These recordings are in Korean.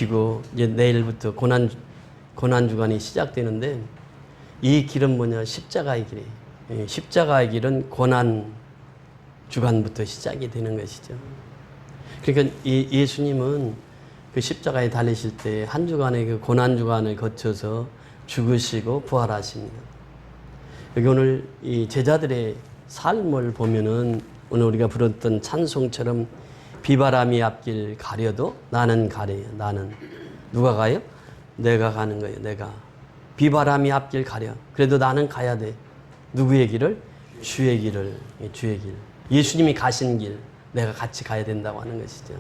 쉬고 이제 내일부터 고난 주간이 시작되는데 이 길은 뭐냐? 십자가의 길이에요. 십자가의 길은 고난 주간부터 시작이 되는 것이죠. 그러니까 예수님은 그 십자가에 달리실 때 한 주간의 그 고난 주간을 거쳐서 죽으시고 부활하십니다. 여기 오늘 이 제자들의 삶을 보면은 오늘 우리가 부르던 찬송처럼 비바람이 앞길 가려도 나는 가래요. 나는. 누가 가요? 내가 가는 거예요. 내가. 비바람이 앞길 가려. 그래도 나는 가야 돼. 누구의 길을? 주의 길을. 주의 길. 예수님이 가신 길. 내가 같이 가야 된다고 하는 것이죠.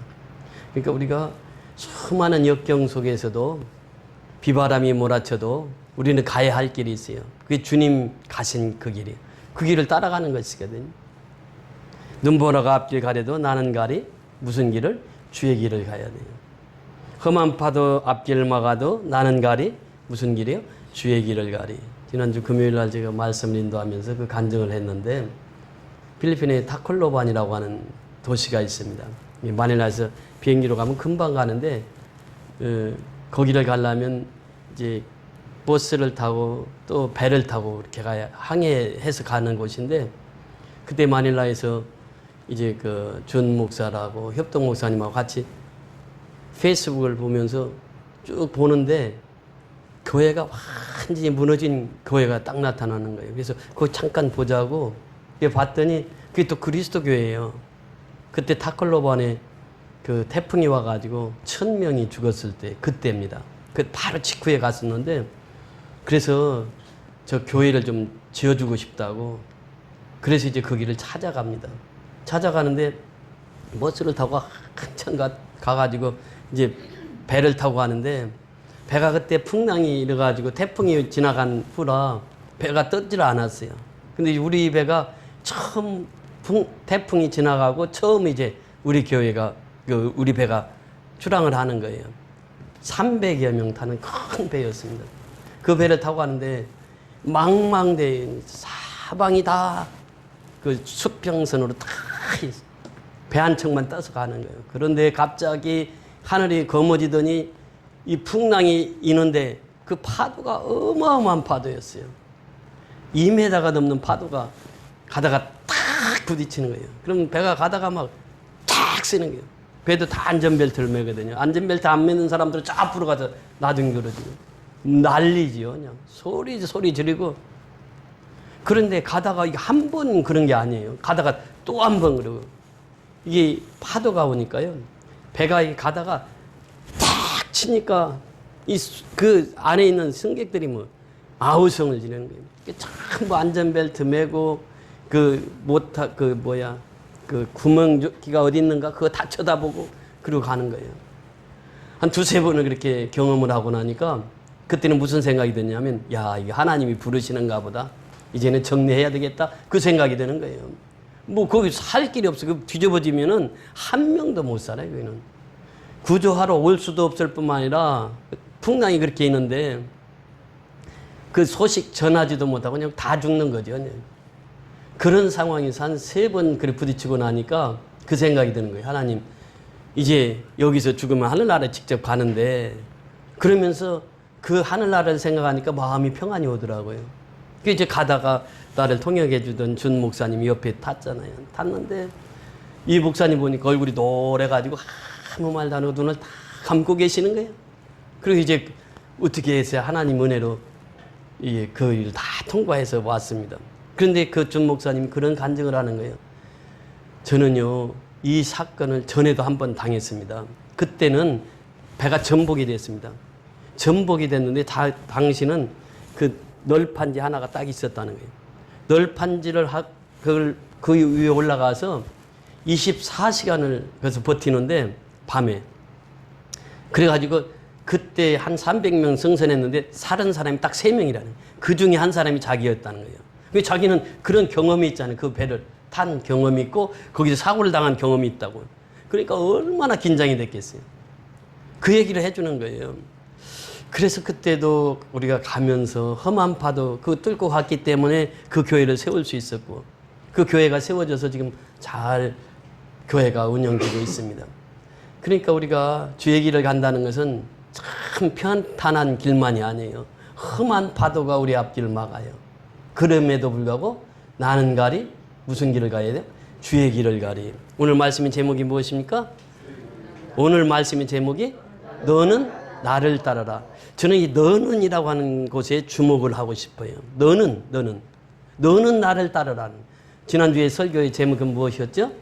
그러니까 우리가 수많은 역경 속에서도 비바람이 몰아쳐도 우리는 가야 할 길이 있어요. 그게 주님 가신 그 길이에요. 그 길을 따라가는 것이거든요. 눈보라가 앞길 가려도 나는 가리. 무슨 길을? 주의 길을 가야 돼요. 험한 파도 앞길 막아도 나는 가리. 무슨 길이요? 주의 길을 가리. 지난주 금요일 날 제가 말씀을 인도하면서 그 간증을 했는데 필리핀의 타콜로반이라고 하는 도시가 있습니다. 마닐라에서 비행기로 가면 금방 가는데 거기를 가려면 이제 버스를 타고 또 배를 타고 이렇게 가야 항해해서 가는 곳인데 그때 마닐라에서 이제 그 준 목사라고 협동 목사님하고 같이 페이스북을 보면서 쭉 보는데 교회가 완전히 무너진 교회가 딱 나타나는 거예요. 그래서 그거 잠깐 보자고 봤더니 그게 또 그리스도 교회예요. 그때 타클로반에 그 태풍이 와가지고 1000명이 죽었을 때 그때입니다. 그 바로 직후에 갔었는데 그래서 저 교회를 좀 지어주고 싶다고 그래서 이제 거기를 찾아갑니다. 찾아가는데 버스를 타고 한참 가가지고 이제 배를 타고 가는데 배가 그때 풍랑이 일어가지고 태풍이 지나간 후라 배가 떠질 않았어요. 근데 우리 배가 처음 태풍이 지나가고 처음 이제 우리 교회가 우리 배가 출항을 하는 거예요. 300여 명 타는 큰 배였습니다. 그 배를 타고 가는데 망망대해 사방이 다 그 수평선으로 다 배 한 척만 떠서 가는 거예요. 그런데 갑자기 하늘이 거머지더니 이 풍랑이 이는데 그 파도가 어마어마한 파도였어요. 2m가 넘는 파도가 가다가 탁 부딪히는 거예요. 그럼 배가 가다가 막 탁 쓰는 거예요. 배도 다 안전벨트를 매거든요. 안전벨트 안 매는 사람들은 저 앞으로 가서 나중그러지고 난리지요. 그냥 소리 지르고 그런데 가다가 이게 한 번 그런 게 아니에요. 가다가 또 한 번 그러고 이게 파도가 오니까요. 배가 가다가 탁 치니까 그 안에 있는 승객들이 뭐 아우성을 지르는 거예요. 전부 안전벨트 매고 그 구멍기가 어디 있는가 그거 다 쳐다보고 그러고 가는 거예요. 한 두세 번을 그렇게 경험을 하고 나니까 그때는 무슨 생각이 드냐면 야 이게 하나님이 부르시는가 보다. 이제는 정리해야 되겠다. 그 생각이 드는 거예요. 뭐 거기 살 길이 없어. 그 뒤집어지면은 한 명도 못 살아요. 거기는 구조하러 올 수도 없을 뿐만 아니라 풍랑이 그렇게 있는데 그 소식 전하지도 못하고 그냥 다 죽는 거죠. 그냥. 그런 상황에서 한 3번 그렇게 부딪히고 나니까 그 생각이 드는 거예요. 하나님 이제 여기서 죽으면 하늘나라에 직접 가는데 그러면서 그 하늘나라를 생각하니까 마음이 평안이 오더라고요. 그 이제 가다가 나를 통역해 주던 준 목사님이 옆에 탔잖아요. 탔는데 이 목사님 보니까 얼굴이 노래가지고 아무 말도 안 하고 눈을 다 감고 계시는 거예요. 그리고 이제 어떻게 해서 하나님 은혜로 그 일을 다 통과해서 왔습니다. 그런데 그 준 목사님이 그런 간증을 하는 거예요. 저는요 이 사건을 전에도 한 번 당했습니다. 그때는 배가 전복이 됐습니다. 전복이 됐는데 당시는 그 널판지 하나가 딱 있었다는 거예요. 널판지를 그 위에 올라가서 24시간을 그래서 버티는데 밤에 그래가지고 그때 한 300명 승선했는데 살은 사람이 딱 3명이라는 거예요. 그 중에 한 사람이 자기였다는 거예요. 자기는 그런 경험이 있잖아요. 그 배를 탄 경험이 있고 거기서 사고를 당한 경험이 있다고. 그러니까 얼마나 긴장이 됐겠어요. 그 얘기를 해주는 거예요. 그래서 그때도 우리가 가면서 험한 파도 그거 뚫고 갔기 때문에 그 교회를 세울 수 있었고 그 교회가 세워져서 지금 잘 교회가 운영되고 있습니다. 그러니까 우리가 주의 길을 간다는 것은 참 편탄한 길만이 아니에요. 험한 파도가 우리 앞길을 막아요. 그럼에도 불구하고 나는 가리 무슨 길을 가야 돼요? 주의 길을 가리. 오늘 말씀의 제목이 무엇입니까? 오늘 말씀의 제목이 너는 나를 따르라. 저는 이 너는이라고 하는 곳에 주목을 하고 싶어요. 너는 나를 따르라는. 지난주에 설교의 제목은 무엇이었죠?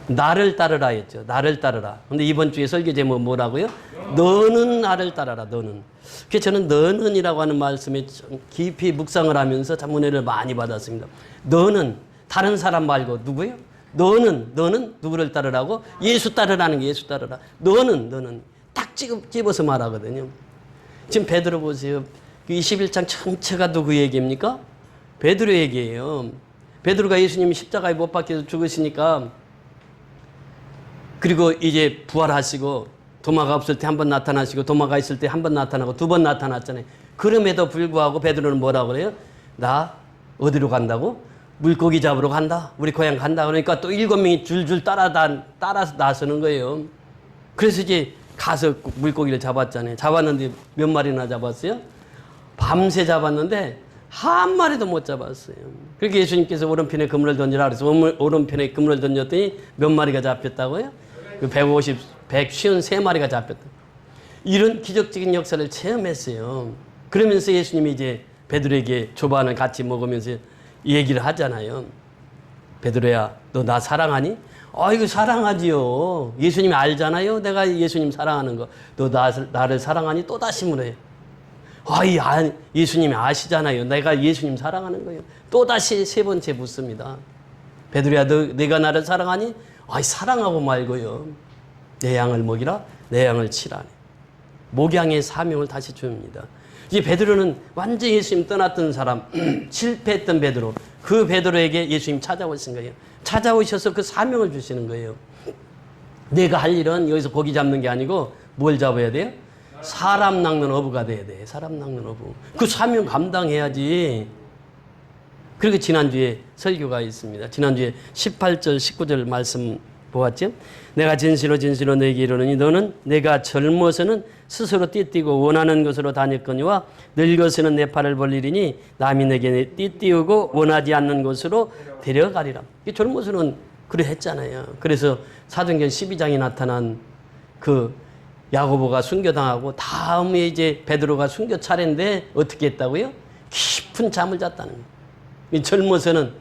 나를 따르라 했죠. 나를 따르라. 근데 이번 주에 설교 제목은 뭐라고요? 너는 나를 따르라. 너는. 그래서 저는 너는이라고 하는 말씀에 깊이 묵상을 하면서 참 은혜를 많이 받았습니다. 너는 다른 사람 말고 누구예요? 너는 누구를 따르라고? 예수 따르라는 게 예수 따르라. 너는 딱 집어서 말하거든요. 지금 베드로 보세요. 21장 전체가 누구 얘기입니까? 베드로 얘기예요. 베드로가 예수님이 십자가에 못 박혀서 죽으시니까 그리고 이제 부활하시고 도마가 없을 때 한 번 나타나시고 도마가 있을 때 한 번 나타나고 두 번 나타났잖아요. 그럼에도 불구하고 베드로는 뭐라고 그래요? 나 어디로 간다고? 물고기 잡으러 간다. 우리 고향 간다. 그러니까 또 7명이 줄줄 따라서 나서는 거예요. 그래서 이제 가서 물고기를 잡았잖아요. 잡았는데 몇 마리나 잡았어요? 밤새 잡았는데 한 마리도 못 잡았어요. 그렇게 예수님께서 오른편에 그물을 던지라 그래서 오른편에 그물을 던졌더니 몇 마리가 잡혔다고요? 153마리가 잡혔다. 이런 기적적인 역사를 체험했어요. 그러면서 예수님이 이제 베드로에게 조반을 같이 먹으면서 얘기를 하잖아요. 베드로야, 너 나 사랑하니? 이거 사랑하지요. 예수님이 알잖아요. 내가 예수님 사랑하는 거. 너 나를 사랑하니? 또다시 물어요. 예수님이 아시잖아요. 내가 예수님 사랑하는 거예요. 또다시 세 번째 묻습니다. 베드로야, 내가 나를 사랑하니? 사랑하고 말고요. 내 양을 먹이라, 내 양을 치라네. 목양의 사명을 다시 줍니다. 이제 베드로는 완전히 예수님 떠났던 사람, 실패했던 베드로, 그 베드로에게 예수님 찾아오신 거예요. 찾아오셔서 그 사명을 주시는 거예요. 내가 할 일은 여기서 고기 잡는 게 아니고 뭘 잡아야 돼요? 사람 낚는 어부가 돼야 돼. 사람 낚는 어부. 그 사명 감당해야지. 그리고 지난주에 설교가 있습니다. 지난주에 18절, 19절 말씀 보았죠? 내가 진실로 너에게 이르노니 너는 내가 젊어서는 스스로 띠띠고 원하는 곳으로 다녔거니와 늙어서는 내 팔을 벌리리니 남이 내게 띠띠우고 원하지 않는 곳으로 데려가리라. 젊어서는 그래 했잖아요. 그래서 사도행전 12장에 나타난 그 야고보가 순교당하고 다음에 이제 베드로가 순교 차례인데 어떻게 했다고요? 깊은 잠을 잤다는 거예요. 젊어서는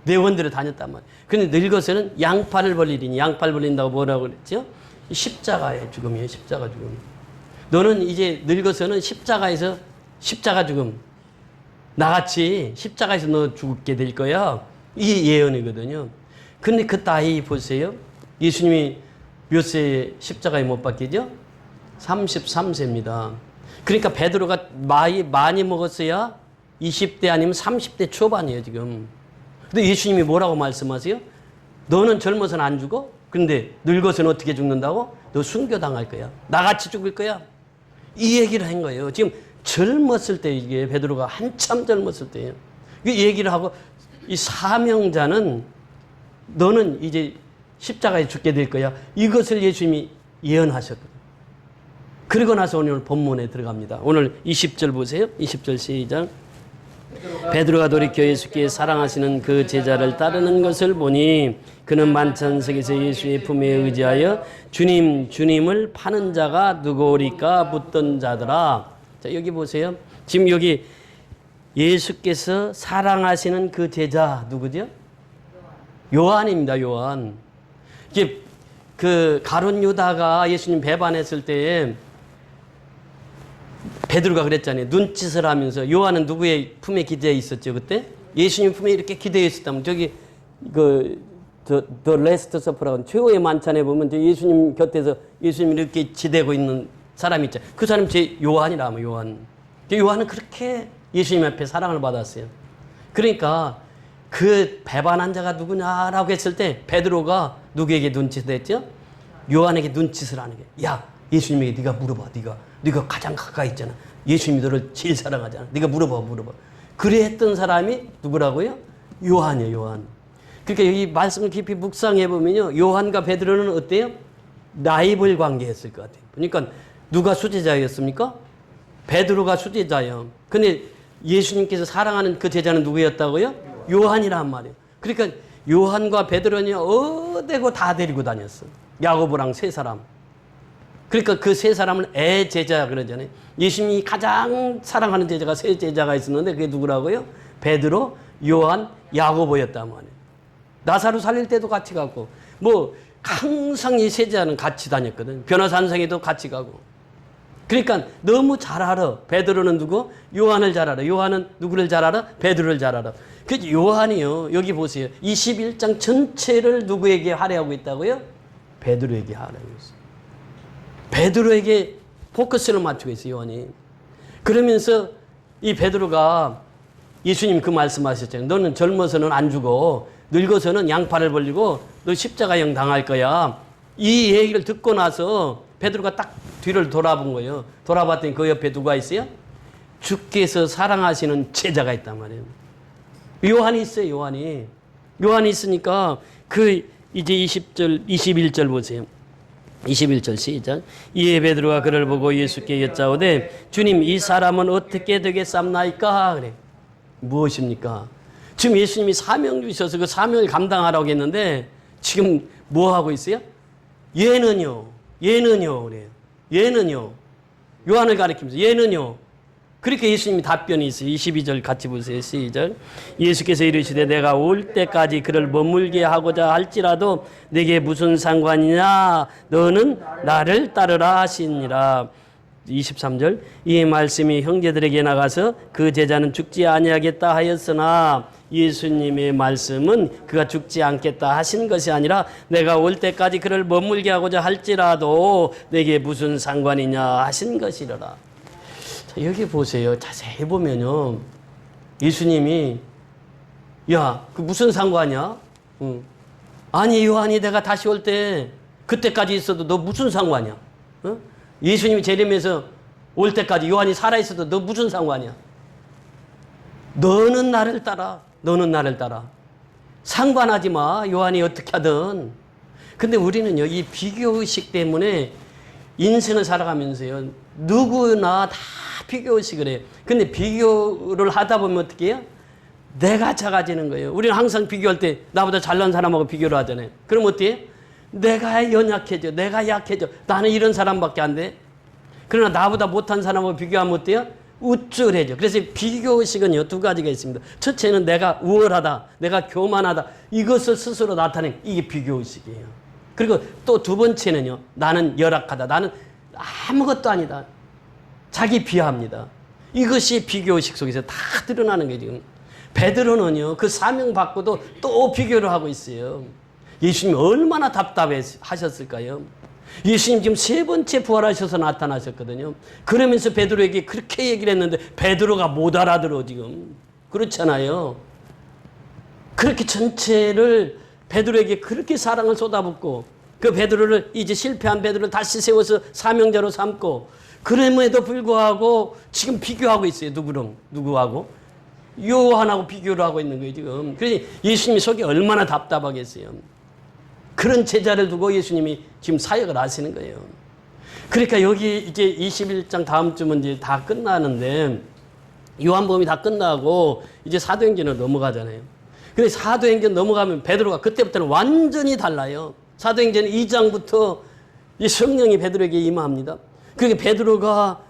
내원대로 다녔단 말이에요. 그런데 늙어서는 양팔을 벌리리니, 양팔 벌린다고 뭐라고 그랬죠? 십자가의 죽음이에요. 십자가 죽음. 너는 이제 늙어서는 십자가에서 십자가 죽음, 나같이 십자가에서 너 죽게 될 거야. 이 예언이거든요. 근데 그 나이 보세요. 예수님이 몇 세에 십자가에 못 박히죠? 33세입니다. 그러니까 베드로가 많이 먹었어야 20대 아니면 30대 초반이에요, 지금. 근데 예수님이 뭐라고 말씀하세요? 너는 젊어서는 안 죽어? 근데 늙어서는 어떻게 죽는다고? 너 순교당할 거야. 나같이 죽을 거야. 이 얘기를 한 거예요. 지금 젊었을 때, 이게 베드로가 한참 젊었을 때예요. 이 얘기를 하고, 이 사명자는 너는 이제 십자가에 죽게 될 거야. 이것을 예수님이 예언하셨거든요. 그리고 나서 오늘 본문에 들어갑니다. 오늘 20절 보세요. 20절 시작. 베드로가 돌이켜 예수께 사랑하시는 그 제자를 따르는 것을 보니 그는 만찬석에서 예수의 품에 의지하여 주님을 파는 자가 누구오리까 묻던 자더라. 자, 여기 보세요. 지금 여기 예수께서 사랑하시는 그 제자 누구죠? 요한입니다. 요한. 이게 그 가룟 유다가 예수님 배반했을 때에 베드로가 그랬잖아요. 눈짓을 하면서. 요한은 누구의 품에 기대어 있었죠, 그때? 예수님 품에 이렇게 기대어 있었다면 저기 더 레스트 서퍼라고 최후의 만찬에 보면 예수님 곁에서 예수님 이렇게 지대고 있는 사람이 있죠. 그 사람이 제 요한이라면 요한. 요한은 그렇게 예수님 앞에 사랑을 받았어요. 그러니까 그 배반한 자가 누구냐라고 했을 때 베드로가 누구에게 눈짓을 했죠? 요한에게 눈짓을 하는 게. 야, 예수님에게 네가 물어봐. 네가 가장 가까이 있잖아. 예수님이 너를 제일 사랑하잖아. 네가 물어봐. 그래 했던 사람이 누구라고요? 요한이에요. 요한. 그러니까 여기 말씀을 깊이 묵상해 보면요, 요한과 베드로는 어때요? 라이벌 관계였을 것 같아요. 그러니까 누가 수제자였습니까? 베드로가 수제자예요. 근데 예수님께서 사랑하는 그 제자는 누구였다고요? 요한이란 말이에요. 그러니까 요한과 베드로는 어디고 다 데리고 다녔어. 야고보랑 세 사람. 그러니까 그 세 사람은 제자 그러잖아요. 예수님이 가장 사랑하는 제자가 세 제자가 있었는데 그게 누구라고요? 베드로, 요한, 야고보였단 말이에요. 나사로 살릴 때도 같이 가고 뭐 항상 이 세 제자는 같이 다녔거든. 변호사 한 성에도 같이 가고. 그러니까 너무 잘 알아. 베드로는 누구? 요한을 잘 알아. 요한은 누구를 잘 알아? 베드로를 잘 알아. 그 요한이요. 여기 보세요. 21장 전체를 누구에게 할애하고 있다고요? 베드로에게 할애하고 있어요. 베드로에게 포커스를 맞추고 있어요. 요한이. 그러면서 이 베드로가 예수님 그 말씀하셨잖아요. 너는 젊어서는 안 죽어. 늙어서는 양팔을 벌리고 너 십자가형 당할 거야. 이 얘기를 듣고 나서 베드로가 딱 뒤를 돌아본 거예요. 돌아봤더니 그 옆에 누가 있어요? 주께서 사랑하시는 제자가 있단 말이에요. 요한이 있어요. 요한이 있으니까 그 이제 20절 21절 보세요. 21절 시작. 이에 베드로가 그를 보고 예수께 여짜오되 주님 이 사람은 어떻게 되겠삼나이까? 그래. 무엇입니까? 지금 예수님이 사명 주셔서 그 사명을 감당하라고 했는데 지금 뭐 하고 있어요? 얘는요 그래요. 얘는요. 요한을 가리키면서 얘는요. 그렇게 예수님이 답변이 있어요. 22절 같이 보세요. 시작. 예수께서 이르시되 내가 올 때까지 그를 머물게 하고자 할지라도 내게 무슨 상관이냐? 너는 나를 따르라 하시니라. 23절. 이 말씀이 형제들에게 나가서 그 제자는 죽지 아니하겠다 하였으나 예수님의 말씀은 그가 죽지 않겠다 하신 것이 아니라 내가 올 때까지 그를 머물게 하고자 할지라도 내게 무슨 상관이냐 하신 것이라. 여기 보세요. 자세히 보면요. 예수님이 야, 그 무슨 상관이야? 아니 요한이 내가 다시 올 때 그때까지 있어도 너 무슨 상관이야? 예수님이 재림해서 올 때까지 요한이 살아있어도 너 무슨 상관이야? 너는 나를 따라. 너는 나를 따라. 상관하지 마. 요한이 어떻게 하든. 근데 우리는요, 이 비교의식 때문에 인생을 살아가면서요, 누구나 다 비교의식을 해요. 근데 비교를 하다 보면 어떻게 해요? 내가 작아지는 거예요. 우리는 항상 비교할 때 나보다 잘난 사람하고 비교를 하잖아요. 그럼 어떻게 해요? 내가 연약해져. 내가 약해져. 나는 이런 사람밖에 안 돼. 그러나 나보다 못한 사람하고 비교하면 어때요? 우쭐해져. 그래서 비교의식은요, 두 가지가 있습니다. 첫째는 내가 우월하다. 내가 교만하다. 이것을 스스로 나타내는 이게 비교의식이에요. 그리고 또 두 번째는요, 나는 열악하다. 나는 아무것도 아니다. 자기 비하합니다. 이것이 비교의식 속에서 다 드러나는 거예요, 지금. 베드로는요, 그 사명 받고도 또 비교를 하고 있어요. 예수님이 얼마나 답답해 하셨을까요? 예수님 지금 세 번째 부활하셔서 나타나셨거든요. 그러면서 베드로에게 그렇게 얘기를 했는데 베드로가 못 알아들어 지금. 그렇잖아요. 그렇게 전체를 베드로에게 그렇게 사랑을 쏟아붓고 그 베드로를 이제 실패한 베드로를 다시 세워서 사명자로 삼고 그럼에도 불구하고 지금 비교하고 있어요. 누구하고? 요한하고 비교를 하고 있는 거예요 지금. 그래서 예수님이 속이 얼마나 답답하겠어요. 그런 제자를 두고 예수님이 지금 사역을 하시는 거예요. 그러니까 여기 이제 21장 다음 주면 이제 다 끝나는데 요한복음이 다 끝나고 이제 사도행전으로 넘어가잖아요. 근데 사도행전 넘어가면 베드로가 그때부터는 완전히 달라요. 사도행전 2장부터 이 성령이 베드로에게 임합니다. 그러니까 베드로가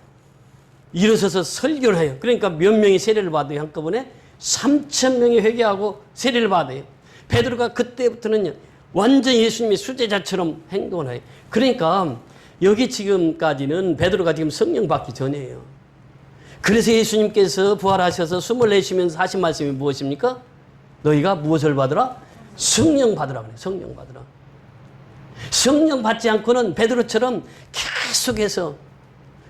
일어서서 설교를 해요. 그러니까 몇 명이 세례를 받아요. 한꺼번에 3,000명이 회개하고 세례를 받아요. 베드로가 그때부터는 완전히 예수님의 수제자처럼 행동을 해요. 그러니까 여기 지금까지는 베드로가 지금 성령 받기 전이에요. 그래서 예수님께서 부활하셔서 숨을 내쉬면서 하신 말씀이 무엇입니까? 너희가 무엇을 받으라? 성령 받으라 그래요. 성령 받으라. 성령 받지 않고는 베드로처럼 계속해서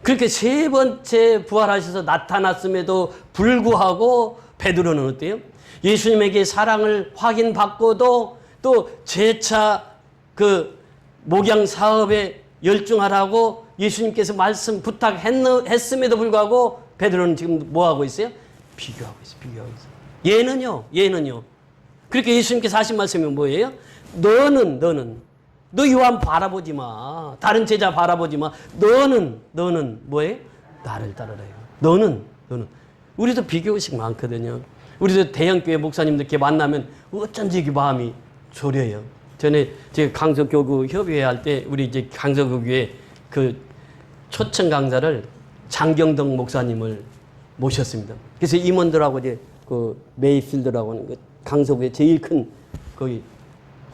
그렇게 세 번째 부활하셔서 나타났음에도 불구하고 베드로는 어때요? 예수님에게 사랑을 확인받고도 또 재차 그 목양 사업에 열중하라고 예수님께서 말씀 부탁했음에도 불구하고 베드로는 지금 뭐 하고 있어요? 비교하고 있어요. 얘는요. 그렇게 예수님께서 하신 말씀이 뭐예요? 너는 너 요한 바라보지 마. 다른 제자 바라보지 마. 너는 뭐예요? 나를 따르래요. 너는 우리도 비교의식 많거든요. 우리도 대형교회 목사님들 이렇게 만나면 어쩐지 그 마음이 졸여요. 전에 제가 강서교구 협의회 할 때 우리 이제 강서교구에 그 초청 강사를 장경덕 목사님을 모셨습니다. 그래서 임원들하고 이제 그 메이필드라고 하는 그 강서구에 제일 큰 거기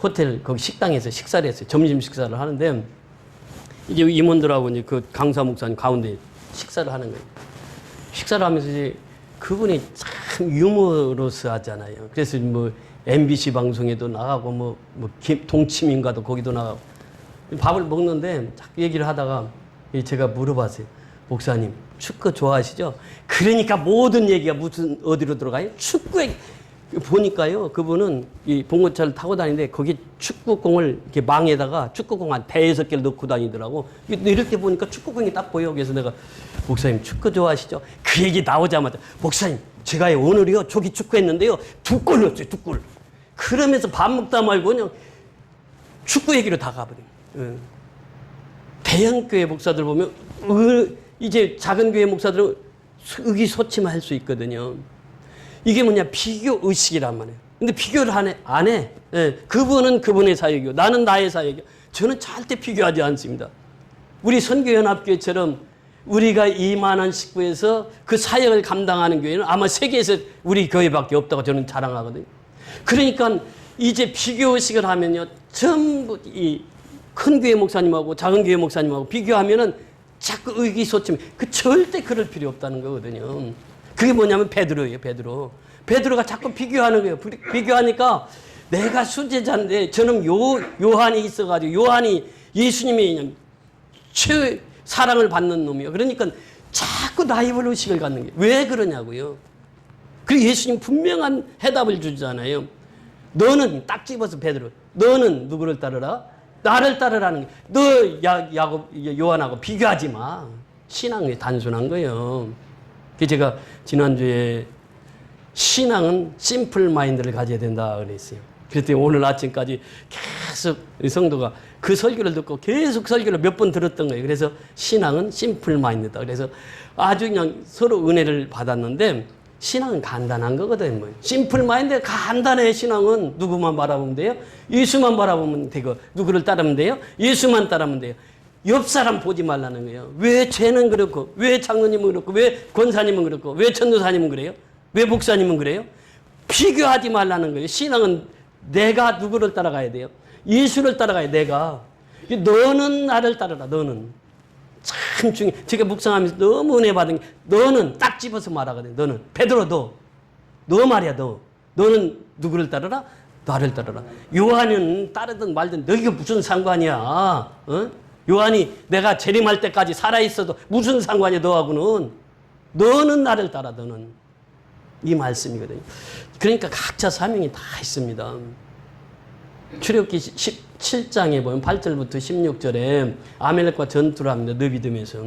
호텔 거기 식당에서 식사를 했어요. 점심 식사를 하는데 이제 임원들하고 이제 그 강사 목사님 가운데 식사를 하는 거예요. 식사를 하면서 이제 그분이 참 유머러스하잖아요. 그래서 뭐 MBC 방송에도 나가고 뭐 동치민가도 거기도 나가고 밥을 먹는데 자꾸 얘기를 하다가 제가 물어봤어요. 목사님 축구 좋아하시죠? 그러니까 모든 얘기가 무슨 어디로 들어가요? 축구 얘기. 보니까요 그분은 이 봉고차를 타고 다니는데 거기 축구공을 이렇게 망에다가 축구공 한 5-6개를 넣고 다니더라고. 이렇게 보니까 축구공이 딱 보여. 그래서 내가 목사님 축구 좋아하시죠? 그 얘기 나오자마자 목사님 제가 오늘이요 저기 축구했는데요 2골 넣었어요 2골. 그러면서 밥 먹다 말고 그냥 축구 얘기로 다 가버려요. 대형교회 목사들 보면 이제 작은 교회 목사들은 의기소침할 수 있거든요. 이게 뭐냐 비교 의식이란 말이에요. 근데 비교를 안 해. 예, 그분은 그분의 사역이고 나는 나의 사역이고 저는 절대 비교하지 않습니다. 우리 선교연합교회처럼 우리가 2만원 식구에서 그 사역을 감당하는 교회는 아마 세계에서 우리 교회밖에 없다고 저는 자랑하거든요. 그러니까 이제 비교의식을 하면요 전부 이 큰 교회 목사님하고 작은 교회 목사님하고 비교하면은 자꾸 의기소침. 절대 그럴 필요 없다는 거거든요. 그게 뭐냐면 베드로예요. 베드로가 자꾸 비교하는 거예요. 비교하니까 내가 수제자인데 저는 요한이 있어가지고 요한이 예수님이 그냥 최 사랑을 받는 놈이에요. 그러니까 자꾸 라이벌 의식을 갖는 게 왜 그러냐고요. 그리고 예수님 분명한 해답을 주잖아요. 너는 딱 집어서 베드로. 너는 누구를 따르라? 나를 따르라는 게. 너 요한하고 비교하지 마. 신앙이 단순한 거예요. 제가 지난주에 신앙은 심플 마인드를 가져야 된다 그랬어요. 그랬더니 오늘 아침까지 계속 성도가 그 설교를 듣고 계속 설교를 몇 번 들었던 거예요. 그래서 신앙은 심플 마인드다. 그래서 아주 그냥 서로 은혜를 받았는데 신앙은 간단한 거거든요. 뭐. 심플 마인드 간단해. 신앙은 누구만 바라보면 돼요? 예수만 바라보면 되고 누구를 따르면 돼요? 예수만 따르면 돼요. 옆 사람 보지 말라는 거예요. 왜 쟤는 그렇고 왜 장로님은 그렇고 왜 권사님은 그렇고 왜 전도사님은 그래요? 왜 목사님은 그래요? 비교하지 말라는 거예요. 신앙은 내가 누구를 따라가야 돼요? 예수를 따라가야 내가. 너는 나를 따르라. 너는. 참 중요해. 제가 묵상하면서 너무 은혜 받은 게 너는 딱 집어서 말하거든요. 너는. 베드로 너 말이야 너. 너는 누구를 따르라? 나를 따르라. 요한은 따르든 말든 너희가 무슨 상관이야. 어? 요한이 내가 재림할 때까지 살아있어도 무슨 상관이야 너하고는. 너는 나를 따라 너는. 이 말씀이거든요. 그러니까 각자 사명이 다 있습니다. 출애굽기 17장에 보면 8절부터 16절에 아멜렉과 전투를 합니다. 느비듬에서.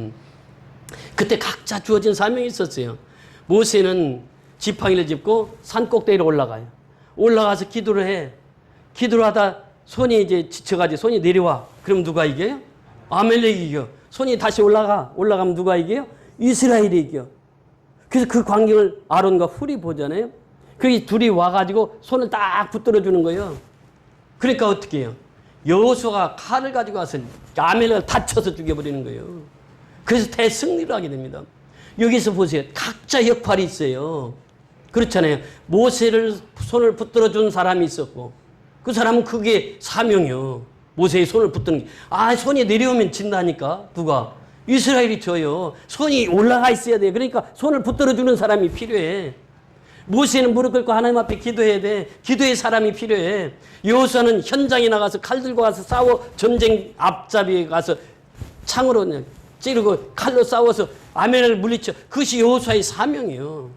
그때 각자 주어진 사명이 있었어요. 모세는 지팡이를 짚고 산 꼭대기로 올라가요. 올라가서 기도를 해. 기도를 하다 손이 이제 지쳐가지고 손이 내려와. 그럼 누가 이겨요? 아멜렉이 이겨. 손이 다시 올라가면 누가 이겨요? 이스라엘이 이겨. 그래서 그 광경을 아론과 훌이 보잖아요. 그 둘이 와가지고 손을 딱 붙들어 주는 거예요. 그러니까 어떻게 해요? 여호수아가 칼을 가지고 와서 아멜렉을 다쳐서 죽여버리는 거예요. 그래서 대승리를 하게 됩니다. 여기서 보세요. 각자 역할이 있어요. 그렇잖아요. 모세를 손을 붙들어 준 사람이 있었고 그 사람은 그게 사명이요. 모세의 손을 붙드는 게. 손이 내려오면 진다니까. 누가? 이스라엘이 져요. 손이 올라가 있어야 돼. 그러니까 손을 붙들어 주는 사람이 필요해. 모세는 무릎 꿇고 하나님 앞에 기도해야 돼. 기도의 사람이 필요해. 여호수아는 현장에 나가서 칼 들고 가서 싸워 전쟁 앞잡이에 가서 창으로 그냥 찌르고 칼로 싸워서 아멜렉을 물리쳐. 그것이 여호수아의 사명이에요.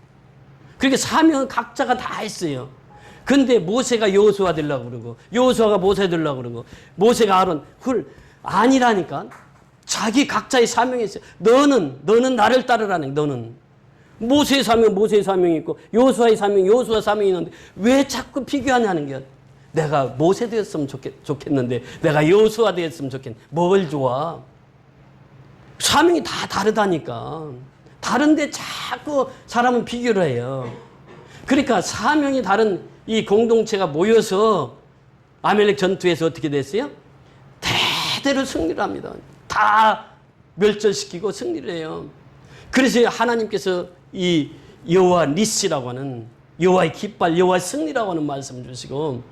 그러니까 사명은 각자가 다 했어요. 근데 모세가 여호수아 되려고 그러고 여호수아가 모세 되려고 그러고 모세가 아론 아니라니까. 자기 각자의 사명이 있어요. 너는 나를 따르라는 너는. 모세의 사명, 모세의 사명이 있고 여호수아의 사명, 여호수아 사명이 있는데 왜 자꾸 비교하냐는 거야. 내가 모세 되었으면 좋겠는데 내가 여호수아 되었으면 좋겠는데 뭘 좋아? 사명이 다 다르다니까. 다른데 자꾸 사람은 비교를 해요. 그러니까 사명이 다른 이 공동체가 모여서 아멜렉 전투에서 어떻게 됐어요? 대대로 승리를 합니다. 다 멸절시키고 승리를 해요. 그래서 하나님께서 이 여호와 니시라고 하는 여호와의 깃발, 여호와의 승리라고 하는 말씀을 주시고,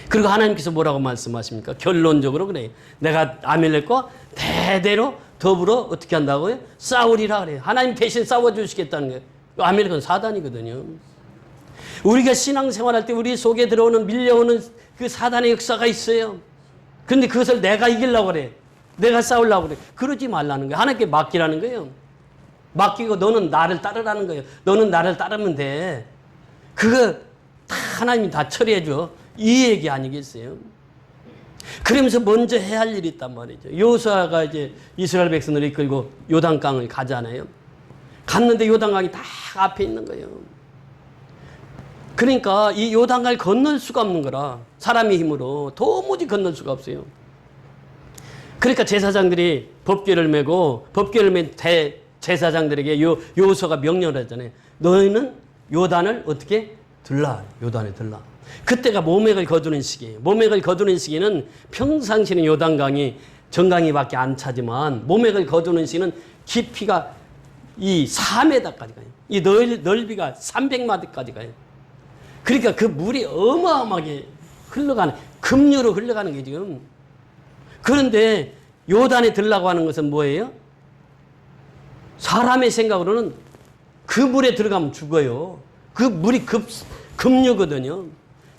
그리고 하나님께서 뭐라고 말씀하십니까? 결론적으로 그래요. 내가 아멜렉과 대대로 더불어 어떻게 한다고요? 싸우리라 그래요. 하나님 대신 싸워주시겠다는 거예요. 아멜렉은 사단이거든요. 우리가 신앙생활할 때 우리 속에 들어오는 밀려오는 그 사단의 역사가 있어요. 그런데 그것을 내가 이기려고 그래. 내가 싸우려고 그래. 그러지 말라는 거예요. 하나님께 맡기라는 거예요. 맡기고 너는 나를 따르라는 거예요. 너는 나를 따르면 돼. 그거 다 하나님이 다 처리해 줘. 이 얘기 아니겠어요? 그러면서 먼저 해야 할 일이 있단 말이죠. 여호수아가 이제 이스라엘 백성을 이끌고 요단강을 가잖아요. 갔는데 요단강이 딱 앞에 있는 거예요. 그러니까 이 요단강을 건널 수가 없는 거라. 사람의 힘으로 도무지 건널 수가 없어요. 그러니까 제사장들이 법궤를 메고 법궤를 맨 제사장들에게 여호수아가 명령을 했잖아요. 너희는 요단을 어떻게 들라. 요단에 들라. 그때가 모맥을 거두는 시기예요. 모맥을 거두는 시기는 평상시는 요단강이 정강이밖에 안 차지만 모맥을 거두는 시기는 깊이가 이 4m까지 가요. 이 넓이가 300m까지 가요. 그러니까 그 물이 어마어마하게 흘러가는, 급류로 흘러가는 게 지금. 그런데 요단에 들라고 하는 것은 뭐예요? 사람의 생각으로는 그 물에 들어가면 죽어요. 그 물이 급류거든요.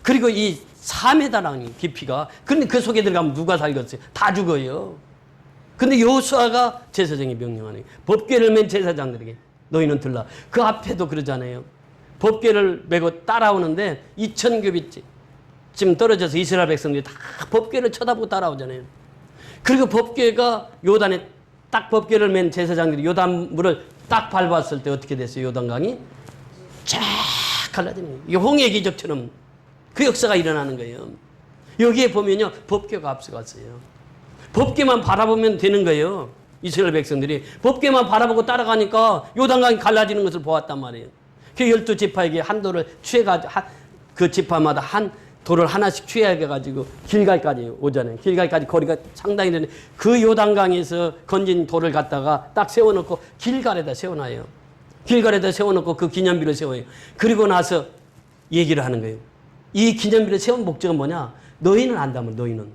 그리고 이 4m라는 깊이가. 그런데 그 속에 들어가면 누가 살겠어요? 다 죽어요. 근데 여호수아가 제사장이 명령하는 거예요. 법궤를 맨 제사장들에게 너희는 들라. 그 앞에도 그러잖아요. 법궤를 메고 따라오는데 2000규빗쯤 떨어져서 이스라엘 백성들이 다 법궤를 쳐다보고 따라오잖아요. 그리고 법궤가 요단에 딱 법궤를 맨 제사장들이 요단 물을 딱 밟았을 때 어떻게 됐어요? 요단강이 쫙 갈라지는 거예요. 이게 홍해 기적처럼 그 역사가 일어나는 거예요. 여기에 보면요, 법궤가 앞서갔어요. 법궤만 바라보면 되는 거예요. 이스라엘 백성들이 법궤만 바라보고 따라가니까 요단강이 갈라지는 것을 보았단 말이에요. 그 12지파에게 한 돌을 취해가지고 그 지파마다 한 돌을 하나씩 취해가지고 길갈까지 오잖아요. 길갈까지 거리가 상당히 되는데 그 요단강에서 건진 돌을 갖다가 딱 세워놓고 길갈에다 세워놔요. 길갈에다 세워놓고 그 기념비를 세워요. 그리고 나서 얘기를 하는 거예요. 이 기념비를 세운 목적은 뭐냐? 너희는 안다면 너희는.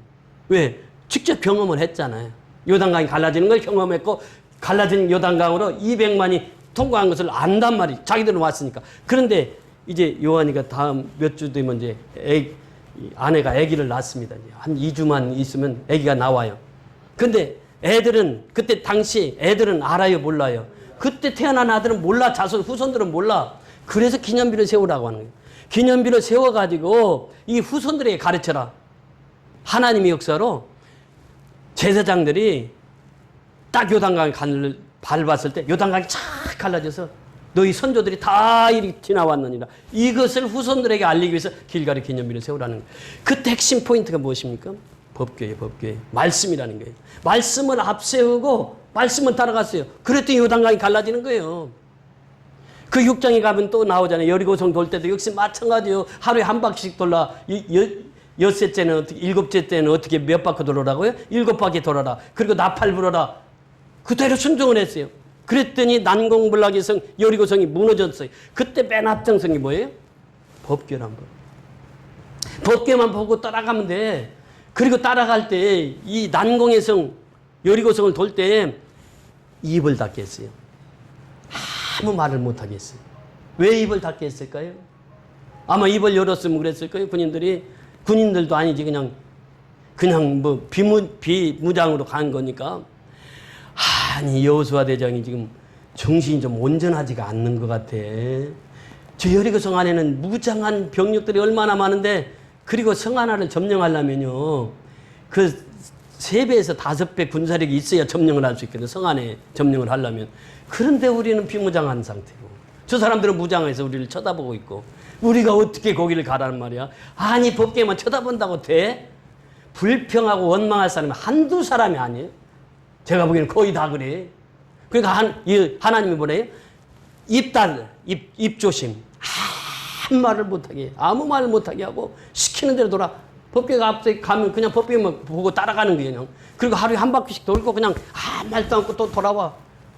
왜? 직접 경험을 했잖아요. 요단강이 갈라지는 걸 경험했고 갈라진 요단강으로 200만이 통과한 것을 안단 말이죠. 자기들은 왔으니까. 그런데 이제 요한이가 다음 몇 주 되면 이제 아내가 아기를 낳습니다. 한 2주만 있으면 아기가 나와요. 근데 애들은 그때 당시 애들은 알아요, 몰라요? 그때 태어난 아들은 몰라. 자손 후손들은 몰라. 그래서 기념비를 세우라고 하는 거예요. 기념비를 세워가지고 이 후손들에게 가르쳐라. 하나님의 역사로 제사장들이 딱 요단강을 밟았을 때 요단강이 착 갈라져서 너희 선조들이 다 이리 지나왔느니라. 이것을 후손들에게 알리기 위해서 길갈의 기념비를 세우라는 거예요. 그때 핵심 포인트가 무엇입니까? 법궤예요, 법궤. 말씀이라는 거예요. 말씀을 앞세우고 말씀을 따라갔어요. 그랬더니 요단강이 갈라지는 거예요. 그 6장에 가면 또 나오잖아요. 여리고성 돌 때도 역시 마찬가지예요. 하루에 한 바퀴씩 돌라. 엿새째는 어떻게, 일곱째 때는 어떻게 몇 바퀴 돌아라고요? 7바퀴 돌아라. 그리고 나팔 불어라. 그대로 순종을 했어요. 그랬더니 난공불락의 성 여리고성이 무너졌어요. 그때 맨 앞장성이 뭐예요? 법궤란 거. 법궤만 보고 따라가면 돼. 그리고 따라갈 때 이 난공의 성 여리고성을 돌 때 입을 닫게 했어요. 아무 말을 못 하게 했어요. 왜 입을 닫게 했을까요? 아마 입을 열었으면 그랬을 거예요. 군인들도 아니지 그냥 뭐 비무장으로 간 거니까. 아니 여호수아 대장이 지금 정신이 좀 온전하지가 않는 것 같아. 저 여리고성 안에는 무장한 병력들이 얼마나 많은데, 그리고 성 하나를 점령하려면요 그 3배에서 5배 군사력이 있어야 점령을 할 수 있거든. 성 안에 점령을 하려면. 그런데 우리는 비무장한 상태고 저 사람들은 무장해서 우리를 쳐다보고 있고 우리가 어떻게 거기를 가라는 말이야. 아니 법계만 쳐다본다고 돼? 불평하고 원망할 사람이 한두 사람이 아니에요. 제가 보기에는 거의 다 그래. 그러니까 하나님이 뭐래요? 입 조심. 아무 말을 못하게, 아무 말을 못하게 하고 시키는 대로 돌아. 법계가 앞에 가면 그냥 법계만 보고 따라가는 거예요. 그냥. 그리고 하루에 한 바퀴씩 돌고 그냥 아무 말도 않고 또 돌아와.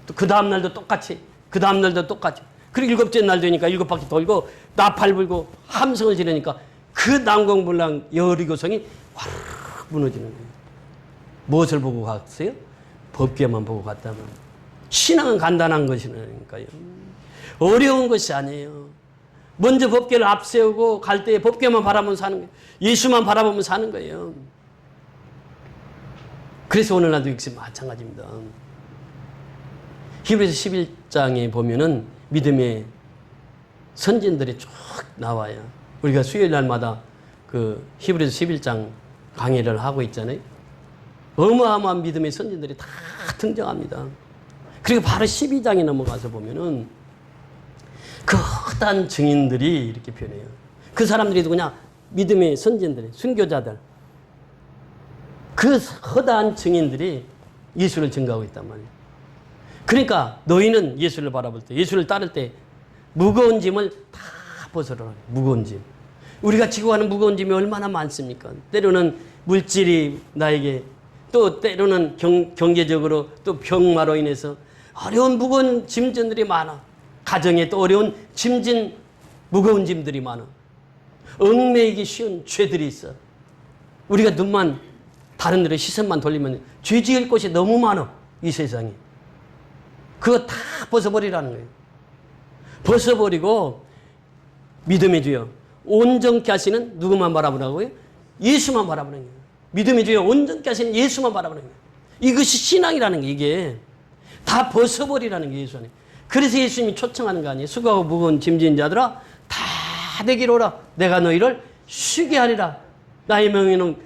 또 그 다음 날도 똑같이. 그 다음 날도 똑같이. 그리고 7째 날 되니까 7바퀴 돌고 나팔 불고 함성을 지르니까 그 난공불락 여리고성이 화르르 무너지는 거예요. 무엇을 보고 갔어요? 법계만 보고 갔다면. 신앙은 간단한 것이니까요. 어려운 것이 아니에요. 먼저 법계를 앞세우고 갈 때 법계만 바라보면서 사는 거예요. 예수만 바라보면서 사는 거예요. 그래서 오늘날도 역시 마찬가지입니다. 히브리서 11장에 보면은 믿음의 선진들이 쭉 나와요. 우리가 수요일 날마다 그 히브리서 11장 강의를 하고 있잖아요. 어마어마한 믿음의 선진들이 다 등장합니다. 그리고 바로 12장에 넘어가서 보면은 그 허다한 증인들이 이렇게 표현해요. 그 사람들이 누구냐? 믿음의 선진들, 순교자들. 그 허다한 증인들이 예수를 증거하고 있단 말이에요. 그러니까 너희는 예수를 바라볼 때, 예수를 따를 때 무거운 짐을 다 벗으라. 무거운 짐. 우리가 지고 가는 무거운 짐이 얼마나 많습니까? 때로는 물질이 나에게, 또 때로는 경제적으로, 또 병마로 인해서 어려운 무거운 짐들이 많아. 가정에 또 어려운 짐진 무거운 짐들이 많아. 얽매이기 쉬운 죄들이 있어. 우리가 눈만 다른 데로 시선만 돌리면 죄 지을 곳이 너무 많아. 이 세상에. 그거 다 벗어버리라는 거예요. 벗어버리고 믿음의 주여 온전케 하시는 누구만 바라보라고요? 예수만 바라보는 거예요. 믿음의 주여 온전케 하시는 예수만 바라보는 거예요. 이것이 신앙이라는 게 이게 다 벗어버리라는 게 예수 안에. 그래서 예수님이 초청하는 거 아니에요. 수고하고 무거운 짐진 자들아 다 내게로 오라. 내가 너희를 쉬게 하리라. 나의 명예는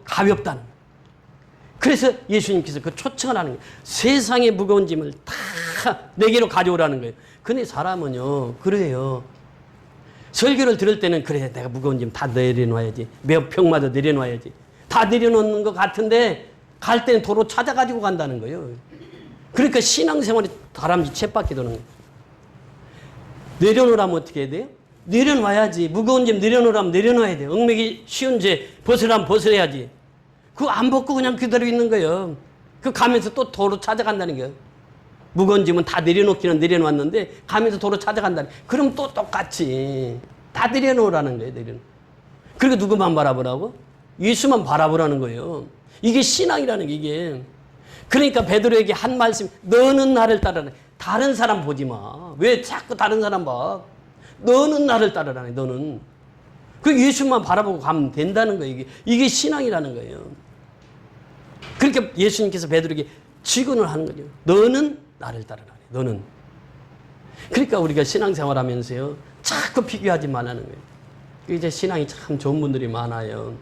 가볍다는 거예요. 그래서 예수님께서 그 초청을 하는 거예요. 세상의 무거운 짐을 다 내게로 가져오라는 거예요. 근데 사람은요 그래요. 설교를 들을 때는 그래 내가 무거운 짐 다 내려놔야지. 몇 평마다 내려놔야지. 다 내려놓는 것 같은데 갈 때는 도로 찾아가지고 간다는 거예요. 그러니까 신앙생활이 다람쥐 쳇바퀴 도는 거예요. 내려놓으라면 어떻게 해야 돼요? 내려놔야지. 무거운 짐 내려놓으라면 내려놔야 돼요. 얽매기 쉬운 죄 벗으라면 벗어야지. 그거 안 벗고 그냥 그대로 있는 거예요. 그 가면서 또 도로 찾아간다는 거예요. 무거운 짐은 다 내려놓기는 내려놨는데 가면서 도로 찾아간다는 거예요. 그럼 또 똑같이 다 내려놓으라는 거예요. 그리고 누구만 바라보라고? 예수만 바라보라는 거예요. 이게 신앙이라는 게 이게. 그러니까 베드로에게 한 말씀, 너는 나를 따르라. 다른 사람 보지 마. 왜 자꾸 다른 사람 봐? 너는 나를 따르라네. 너는. 그 예수만 바라보고 가면 된다는 거예요. 이게 신앙이라는 거예요. 그러니까 예수님께서 베드로에게 직언을 하는 거죠. 너는 나를 따르라네. 너는. 그러니까 우리가 신앙생활 하면서요. 자꾸 비교하지 말라는 거예요. 이제 신앙이 참 좋은 분들이 많아요.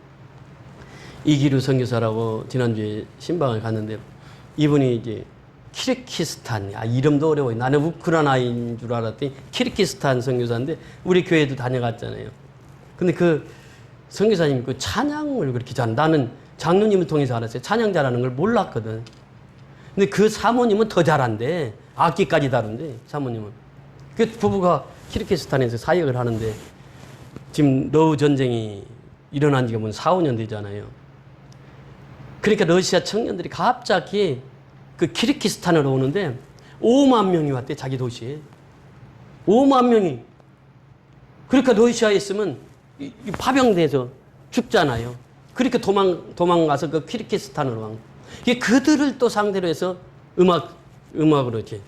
이기루 선교사라고 지난주에 신방을 갔는데 이분이 이제 키르기스탄, 이름도 어려워요. 나는 우크라이나인 줄 알았더니 키르기스탄 선교사인데 우리 교회도 다녀갔잖아요. 근데 그 선교사님 그 찬양을 그렇게 잘하는, 나는 장로님을 통해서 알았어요. 찬양 잘하는 걸 몰랐거든. 근데 그 사모님은 더 잘한대. 악기까지 다룬데 사모님은. 그 부부가 키르기스탄에서 사역을 하는데 지금 러우 전쟁이 일어난 지가 4, 5년 되잖아요. 그러니까 러시아 청년들이 갑자기 그 키르기스탄으로 오는데 5만 명이 왔대. 자기 도시에 5만 명이. 그러니까 러시아에 있으면 파병돼서 죽잖아요. 그러니까 도망가서 그 키르기스탄으로 간. 이게 그들을 또 상대로 해서 음악으로 이제.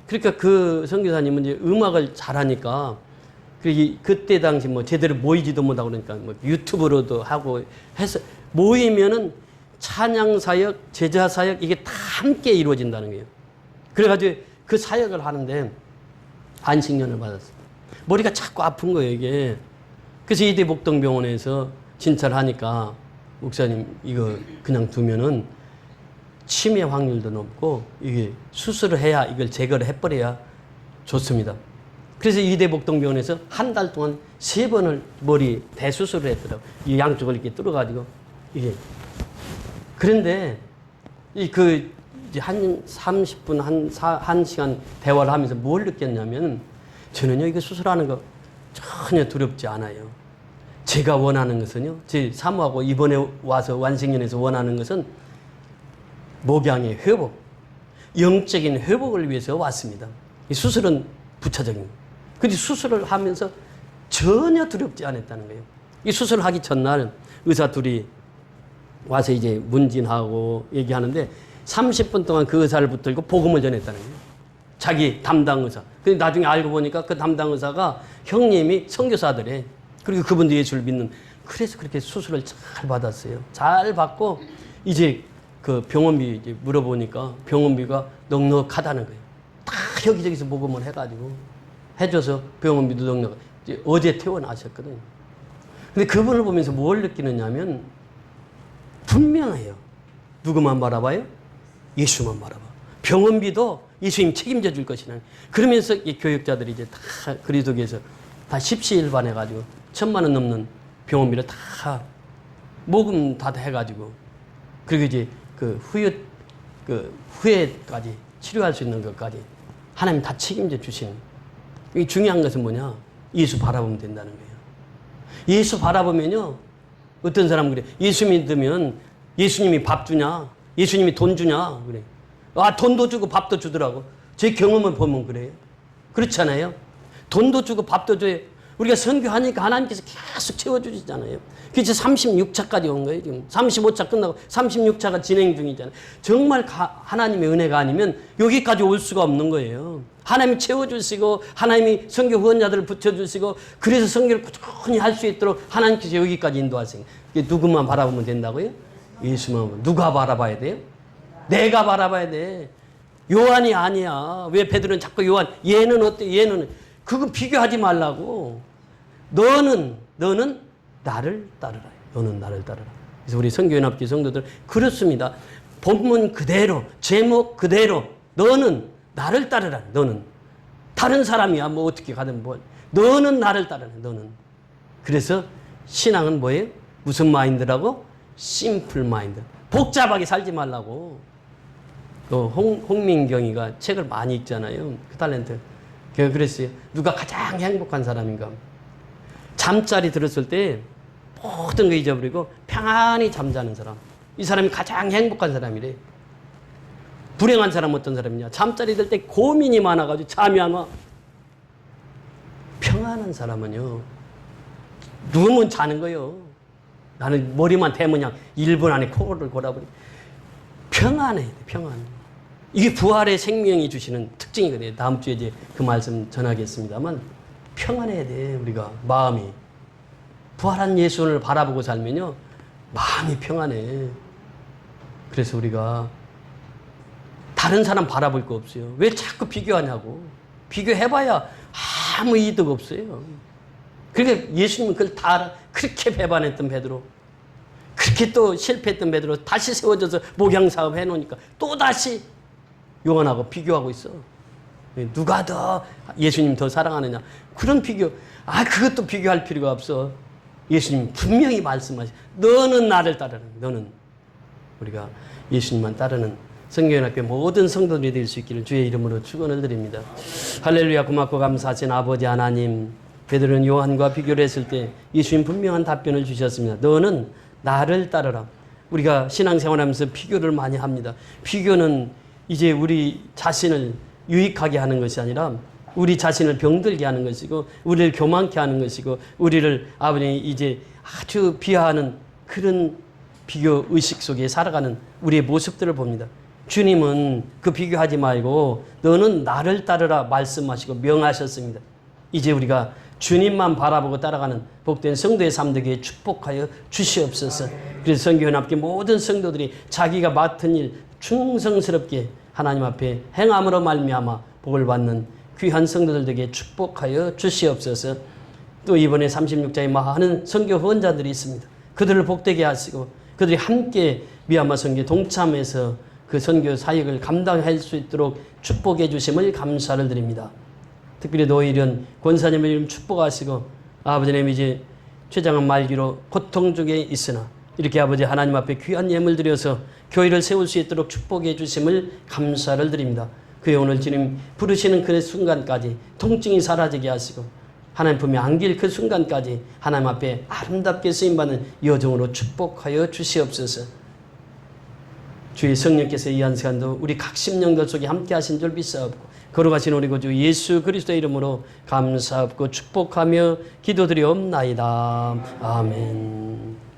그러니까 그 선교사님은 이제 음악을 잘하니까 그때 당시 뭐 제대로 모이지도 못하고 그러니까 뭐 유튜브로도 하고 해서 모이면은 찬양 사역, 제자 사역 이게 다 함께 이루어진다는 거예요. 그래가지고 그 사역을 하는데 안식년을 받았어요. 머리가 자꾸 아픈 거예요, 이게. 그래서 이대 목동병원에서 진찰하니까 목사님 이거 그냥 두면은 치매 확률도 높고 이게 수술을 해야 이걸 제거를 해버려야 좋습니다. 그래서 이대복동병원에서 한 달 동안 3번을 머리 대수술을 했더라고요. 이 양쪽을 이렇게 뚫어가지고 이게. 그런데 한 30분, 한 시간 대화를 하면서 뭘 느꼈냐면 저는요, 이거 수술하는 거 전혀 두렵지 않아요. 제가 원하는 것은요, 제 사모하고 이번에 와서 완생연에서 원하는 것은 목양의 회복, 영적인 회복을 위해서 왔습니다. 이 수술은 부차적인 거예요. 근데 수술을 하면서 전혀 두렵지 않았다는 거예요. 이 수술을 하기 전날 의사 둘이 와서 이제 문진하고 얘기하는데 30분 동안 그 의사를 붙들고 복음을 전했다는 거예요. 자기 담당 의사. 근데 나중에 알고 보니까 그 담당 의사가 형님이 선교사들에 그리고 그분도 예수를 믿는. 그래서 그렇게 수술을 잘 받았어요. 잘 받고 이제 그 병원비 이제 물어보니까 병원비가 넉넉하다는 거예요. 다 여기저기서 복음을 해가지고 해줘서 병원비도 넉넉. 이제 어제 퇴원하셨거든요. 근데 그분을 보면서 뭘 느끼느냐면 분명해요. 누구만 바라봐요? 예수만 바라봐. 병원비도 예수님 책임져 줄 것이라. 그러면서 이 교육자들이 이제 다 그리스도교에서 다 십시일반해가지고 1,000만 원 넘는 병원비를 다 모금 다 해가지고 그리고 이제 그 후에까지 치료할 수 있는 것까지 하나님 다 책임져 주시는. 이 중요한 것은 뭐냐? 예수 바라보면 된다는 거예요. 예수 바라보면요. 어떤 사람 그래. 예수 믿으면 예수님이 밥 주냐? 예수님이 돈 주냐? 그래. 아, 돈도 주고 밥도 주더라고. 제 경험을 보면 그래요. 그렇잖아요. 돈도 주고 밥도 줘요. 우리가 선교하니까 하나님께서 계속 채워주시잖아요. 그래서 36차까지 온 거예요. 지금 35차 끝나고 36차가 진행 중이잖아요. 정말 하나님의 은혜가 아니면 여기까지 올 수가 없는 거예요. 하나님이 채워주시고 하나님이 선교 후원자들을 붙여주시고 그래서 선교를 꾸준히 할 수 있도록 하나님께서 여기까지 인도하세요. 누구만 바라보면 된다고요? 예수만. 누가 바라봐야 돼요? 내가 바라봐야 돼. 요한이 아니야. 왜 베드로는 자꾸 요한, 얘는 어때? 얘는. 그거 비교하지 말라고. 너는 나를 따르라. 너는 나를 따르라. 그래서 우리 선교연합교 성도들 그렇습니다. 본문 그대로, 제목 그대로 너는 나를 따르라. 너는. 다른 사람이야. 뭐 어떻게 가든 뭐. 너는 나를 따르라. 너는. 그래서 신앙은 뭐예요? 무슨 마인드라고? 심플 마인드. 복잡하게 살지 말라고. 또 홍민경이가 책을 많이 읽잖아요. 그 탤런트. 그랬어요. 누가 가장 행복한 사람인가? 잠자리 들었을 때 모든 거 잊어버리고 평안히 잠자는 사람. 이 사람이 가장 행복한 사람이래. 불행한 사람은 어떤 사람이냐? 잠자리 들 때 고민이 많아가지고 잠이 안 와. 평안한 사람은요. 누우면 자는 거예요. 나는 머리만 대면 그냥 1분 안에 코를 골아버려. 평안해. 평안. 이게 부활의 생명이 주시는 특징이거든요. 다음 주에 이제 그 말씀 전하겠습니다만 평안해야 돼. 우리가 마음이. 부활한 예수를 바라보고 살면요. 마음이 평안해. 그래서 우리가 다른 사람 바라볼 거 없어요. 왜 자꾸 비교하냐고. 비교해봐야 아무 이득 없어요. 그러니까 예수님은 그걸 다 알아. 그렇게 배반했던 베드로. 그렇게 또 실패했던 베드로 다시 세워져서 목양사업 해놓으니까 또 다시 요한하고 비교하고 있어. 누가 더 예수님 더 사랑하느냐. 그런 비교. 그것도 비교할 필요가 없어. 예수님 분명히 말씀하시. 너는 나를 따르라. 너는. 우리가 예수님만 따르는 성교연합교 모든 성도들이 될 수 있기를 주의 이름으로 축원을 드립니다. 할렐루야. 고맙고 감사하신 아버지 하나님. 베드로는 요한과 비교를 했을 때 예수님 분명한 답변을 주셨습니다. 너는 나를 따르라. 우리가 신앙생활하면서 비교를 많이 합니다. 비교는 이제 우리 자신을 유익하게 하는 것이 아니라 우리 자신을 병들게 하는 것이고 우리를 교만케 하는 것이고 우리를 아버지 이제 아주 비하하는 그런 비교 의식 속에 살아가는 우리의 모습들을 봅니다. 주님은 그 비교하지 말고 너는 나를 따르라 말씀하시고 명하셨습니다. 이제 우리가 주님만 바라보고 따라가는 복된 성도의 삶 되게 축복하여 주시옵소서. 그래서 선교연합교 모든 성도들이 자기가 맡은 일 충성스럽게 하나님 앞에 행함으로 말미암아 복을 받는 귀한 성도들 되게 축복하여 주시옵소서. 또 이번에 36자의 많은 선교 후원자들이 있습니다. 그들을 복되게 하시고 그들이 함께 미얀마 선교에 동참해서 그 선교 사역을 감당할 수 있도록 축복해 주심을 감사를 드립니다. 특별히 노일현 권사님을 이름 축복하시고 아버지님 이제 최장한 말기로 고통 중에 있으나 이렇게 아버지 하나님 앞에 귀한 예물 드려서 교회를 세울 수 있도록 축복해 주심을 감사를 드립니다. 그의 오늘 주님 부르시는 그 순간까지 통증이 사라지게 하시고 하나님 품에 안길 그 순간까지 하나님 앞에 아름답게 쓰임받는 여정으로 축복하여 주시옵소서. 주의 성령께서 이 한 시간도 우리 각 심령들 속에 함께 하신 줄 믿사옵고 걸어가신 우리 구주 예수 그리스도의 이름으로 감사하고 축복하며 기도드리옵나이다. 아멘.